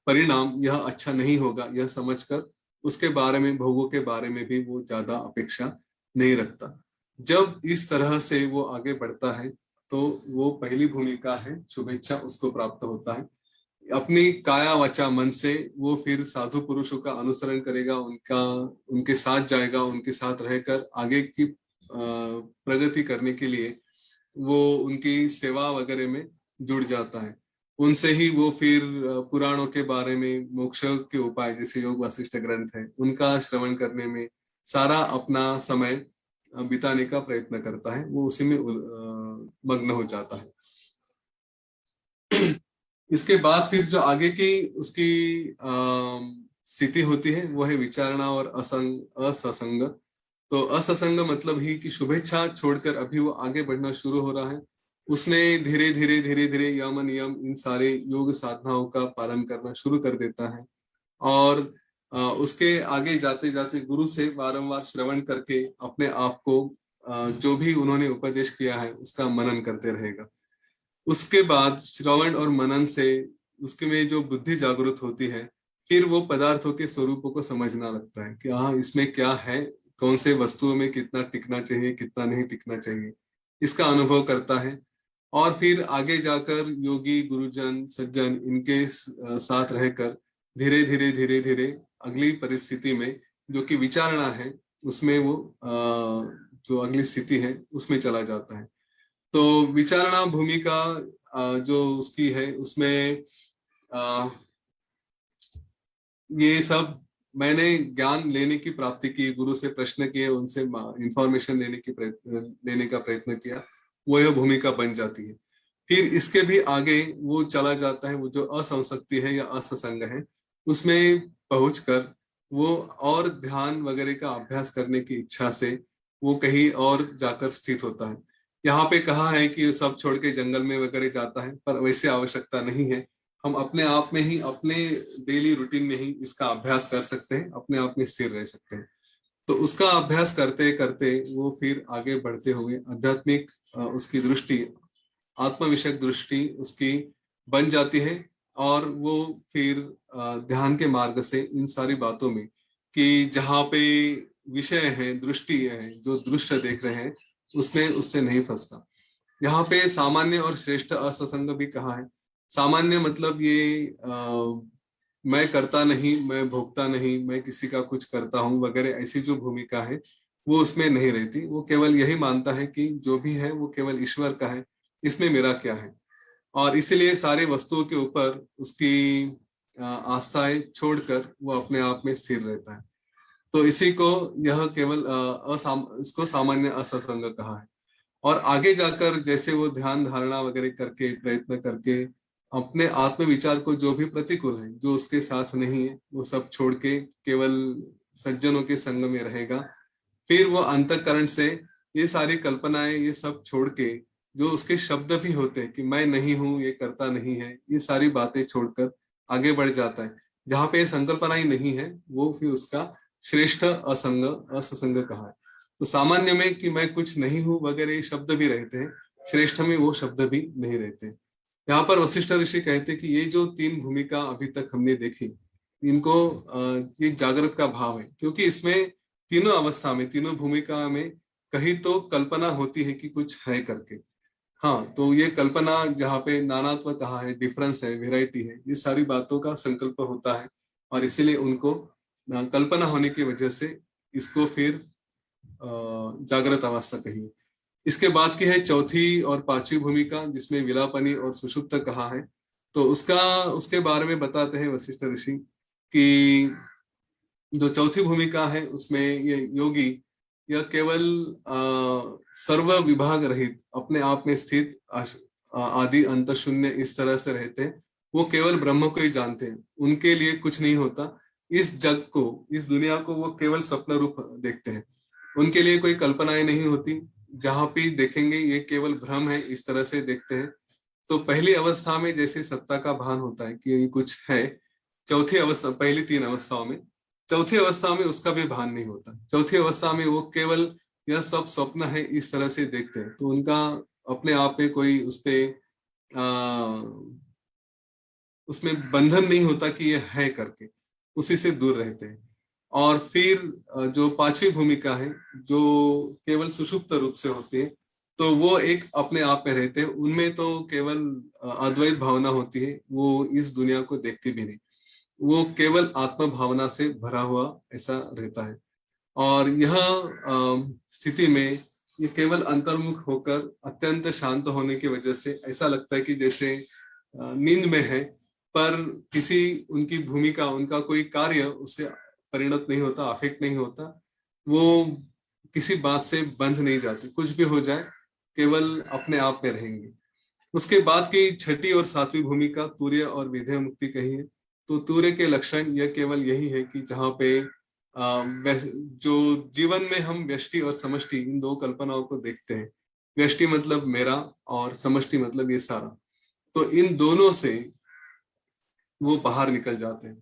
परिणाम यह अच्छा नहीं होगा, यह समझकर उसके बारे में, भोगों के बारे में भी वो ज्यादा अपेक्षा नहीं रखता। जब इस तरह से वो आगे बढ़ता है तो वो पहली भूमिका है शुभेच्छा उसको प्राप्त होता है। अपनी काया वाचा मन से वो फिर साधु पुरुषों का अनुसरण करेगा, उनके साथ जाएगा, उनके साथ रहकर आगे की प्रगति करने के लिए वो उनकी सेवा वगैरह में जुड़ जाता है। उनसे ही वो फिर पुराणों के बारे में, मोक्ष के उपाय जैसे योग वासिष्ठ ग्रंथ है उनका श्रवण करने में सारा अपना समय बिताने का प्रयत्न करता है, वो उसी में मग्न हो जाता है। इसके बाद फिर जो आगे की उसकी स्थिति होती है वो है विचारणा और असंग। तो असंग मतलब ही कि शुभेच्छा छोड़कर अभी वो आगे बढ़ना शुरू हो रहा है। उसने धीरे धीरे धीरे धीरे यम नियम इन सारे योग साधनाओं का पालन करना शुरू कर देता है, और उसके आगे जाते जाते गुरु से बारंबार श्रवण करके अपने आप को जो भी उन्होंने उपदेश किया है उसका मनन करते रहेगा। उसके बाद श्रवण और मनन से उसके में जो बुद्धि जागृत होती है, फिर वो पदार्थों के स्वरूपों को समझना लगता है कि हाँ इसमें क्या है, कौन से वस्तुओं में कितना टिकना चाहिए, कितना नहीं टिकना चाहिए, इसका अनुभव करता है। और फिर आगे जाकर योगी गुरुजन सज्जन इनके साथ रहकर धीरे धीरे धीरे धीरे अगली परिस्थिति में जो कि विचारणा है उसमें वो जो अगली स्थिति है उसमें चला जाता है। तो विचारणा भूमिका जो उसकी है उसमें ये सब मैंने ज्ञान लेने की प्राप्ति की, गुरु से प्रश्न किए, उनसे इंफॉर्मेशन लेने का प्रयत्न किया, वो यह भूमिका बन जाती है। फिर इसके भी आगे वो चला जाता है, वो जो असंशक्ति है या असंग है उसमें पहुंचकर वो और ध्यान वगैरह का अभ्यास करने की इच्छा से वो कहीं और जाकर स्थित होता है। यहाँ पे कहा है कि सब छोड़ के जंगल में वगैरह जाता है, पर वैसे आवश्यकता नहीं है। हम अपने आप में ही, अपने डेली रूटीन में ही इसका अभ्यास कर सकते हैं, अपने आप में स्थिर रह सकते हैं। तो उसका अभ्यास करते करते वो फिर आगे बढ़ते हुए आध्यात्मिक उसकी दृष्टि, आत्म विषयक दृष्टि उसकी बन जाती है, और वो फिर ध्यान के मार्ग से इन सारी बातों में कि जहाँ पे विषय है, दृष्टि है, जो दृश्य देख रहे हैं उसमें उससे नहीं फंसता। यहाँ पे सामान्य और श्रेष्ठ असंग भी कहा है। सामान्य मतलब ये मैं करता नहीं, मैं भोगता नहीं, मैं किसी का कुछ करता हूँ वगैरह, ऐसी जो भूमिका है वो उसमें नहीं रहती। वो केवल यही मानता है कि जो भी है वो केवल ईश्वर का है, इसमें मेरा क्या है, और इसीलिए सारे वस्तुओं के ऊपर उसकी आस्थाएं छोड़कर वो अपने आप में स्थिर रहता है। तो इसी को यह केवल इसको सामान्य असंग कहा है। और आगे जाकर जैसे वो ध्यान धारणा वगैरह करके, प्रयत्न करके अपने आत्म विचार को, जो भी प्रतिकूल है, जो उसके साथ नहीं है, वो सब छोड़ के केवल सज्जनों के संग में रहेगा। फिर वो अंतःकरण से ये सारी कल्पनाएं, ये सब छोड़ के जो उसके शब्द भी होते हैं कि मैं नहीं हूं, ये करता नहीं है, ये सारी बातें छोड़कर आगे बढ़ जाता है। जहाँ पे संकल्पना ही नहीं है वो फिर उसका श्रेष्ठ असंग, असंग कहा है। तो सामान्य में कि मैं कुछ नहीं हूं वगैरह शब्द भी रहते हैं, श्रेष्ठ में वो शब्द भी नहीं रहते। यहाँ पर वशिष्ठ ऋषि कहते हैं कि ये जो तीन भूमिका अभी तक हमने देखी, इनको ये जागृत का भाव है, क्योंकि इसमें तीनों अवस्था में, तीनों भूमिका में कहीं तो कल्पना होती है कि कुछ है करके। हाँ, तो ये कल्पना जहाँ पे नानात्व कहा है, डिफरेंस है, वेराइटी है, ये सारी बातों का संकल्प होता है, और इसीलिए उनको कल्पना होने की वजह से इसको फिर जागृत अवस्था कही। इसके बाद की है चौथी और पांचवी भूमिका, जिसमें विलापनी और सुषुप्त कहा है। तो उसके बारे में बताते हैं वशिष्ठ ऋषि कि जो चौथी भूमिका है उसमें ये योगी यह केवल सर्व विभाग रहित अपने आप में स्थित आदि अंत शून्य इस तरह से रहते हैं। वो केवल ब्रह्म को ही जानते हैं, उनके लिए कुछ नहीं होता। इस जग को, इस दुनिया को वो केवल स्वप्न रूप देखते हैं, उनके लिए कोई कल्पनाएं नहीं होती। जहां भी देखेंगे ये केवल भ्रम है, इस तरह से देखते हैं। तो पहली अवस्था में जैसे सत्ता का भान होता है कि ये कुछ है, चौथी अवस्था, पहली तीन अवस्थाओं में, चौथी अवस्था में उसका भी भान नहीं होता। चौथी अवस्था में वो केवल यह सब स्वप्न है इस तरह से देखते हैं। तो उनका अपने आप में कोई उसमें बंधन नहीं होता कि ये है करके, उसी से दूर रहते हैं। और फिर जो पांचवी भूमिका है, जो केवल सुषुप्त रूप से होती है, तो वो एक अपने आप में रहते हैं। उनमें तो केवल अद्वैत भावना होती है, वो इस दुनिया को देखती भी नहीं, वो केवल आत्म भावना से भरा हुआ ऐसा रहता है। और यह स्थिति में ये केवल अंतर्मुख होकर अत्यंत शांत होने की वजह से ऐसा लगता है कि जैसे नींद में है, पर किसी उनकी भूमिका, उनका कोई कार्य उससे परिणत नहीं होता, अफेक्ट नहीं होता। वो किसी बात से बंध नहीं जाते, कुछ भी हो जाए केवल अपने आप में रहेंगे। उसके बाद की छठी और सातवीं भूमिका तूर्य और विधेय मुक्ति कही है। तो तूर्य के लक्षण यह केवल यही है कि जहाँ पे जो जीवन में हम व्यष्टि और समष्टि इन दो कल्पनाओं को देखते हैं, व्यष्टि मतलब मेरा और समष्टि मतलब ये सारा, तो इन दोनों से वो बाहर निकल जाते हैं,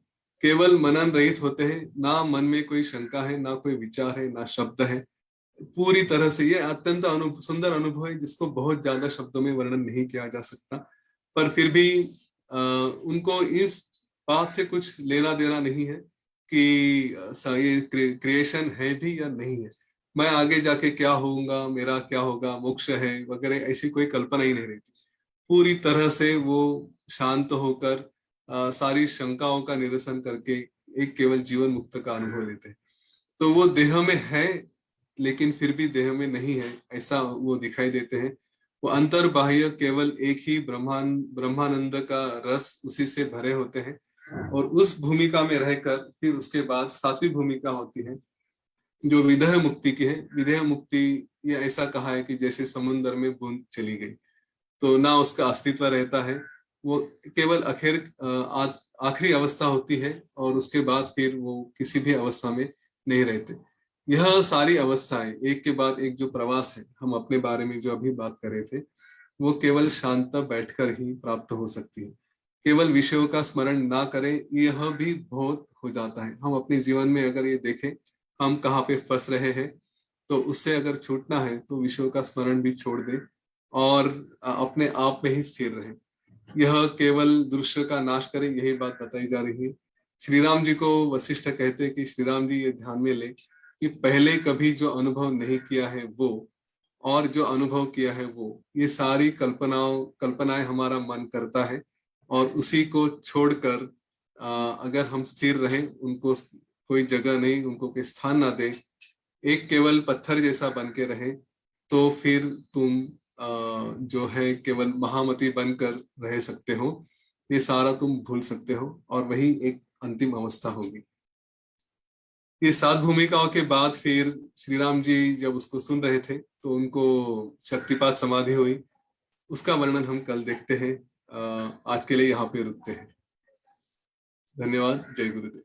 केवल मनन रहित होते हैं। ना मन में कोई शंका है, ना कोई विचार है, ना शब्द है। पूरी तरह से ये अत्यंत सुंदर अनुभव है, जिसको बहुत ज्यादा शब्दों में वर्णन नहीं किया जा सकता। पर फिर भी उनको इस बात से कुछ लेना देना नहीं है कि ये क्रिएशन है भी या नहीं है, मैं आगे जाके क्या होऊंगा, मेरा क्या होगा, मोक्ष है वगैरह, ऐसी कोई कल्पना ही नहीं रहती। पूरी तरह से वो शांत होकर सारी शंकाओं का निरसन करके एक केवल जीवन मुक्त का अनुभव लेते हैं। तो वो देह में है लेकिन फिर भी देह में नहीं है, ऐसा वो दिखाई देते हैं। वो अंतर बाह्य केवल एक ही ब्रह्मानंद का रस उसी से भरे होते हैं। और उस भूमिका में रहकर फिर उसके बाद सातवीं भूमिका होती है जो विदेह मुक्ति की है। विदेह मुक्ति ये ऐसा कहा है कि जैसे समुद्र में बूंद चली गई, तो ना उसका अस्तित्व रहता है, वो केवल आखिरी अवस्था होती है, और उसके बाद फिर वो किसी भी अवस्था में नहीं रहते। यह सारी अवस्थाएं एक के बाद एक जो प्रवास है, हम अपने बारे में जो अभी बात कर रहे थे, वो केवल शांत बैठकर ही प्राप्त हो सकती है। केवल विषयों का स्मरण ना करें, यह भी बहुत हो जाता है। हम अपने जीवन में अगर ये देखें हम कहाँ पे फंस रहे हैं, तो उससे अगर छूटना है तो विषयों का स्मरण भी छोड़ दें और अपने आप में ही स्थिर रहे। यह केवल दृश्य का नाश करे, यही बात बताई जा रही है। श्री राम जी को वशिष्ठ कहते हैं कि श्री राम जी ये ध्यान में ले कि पहले कभी जो अनुभव नहीं किया है वो, और जो अनुभव किया है वो, ये सारी कल्पनाएं हमारा मन करता है, और उसी को छोड़कर अगर हम स्थिर रहें, उनको कोई जगह नहीं, उनको कोई स्थान ना दे, एक केवल पत्थर जैसा बन के रहे, तो फिर तुम जो है केवल महामती बनकर रह सकते हो। ये सारा तुम भूल सकते हो, और वही एक अंतिम अवस्था होगी। ये सात भूमिकाओं के बाद फिर श्री राम जी जब उसको सुन रहे थे तो उनको शक्तिपात समाधि हुई। उसका वर्णन हम कल देखते हैं। आज के लिए यहाँ पे रुकते हैं। धन्यवाद। जय गुरुदेव।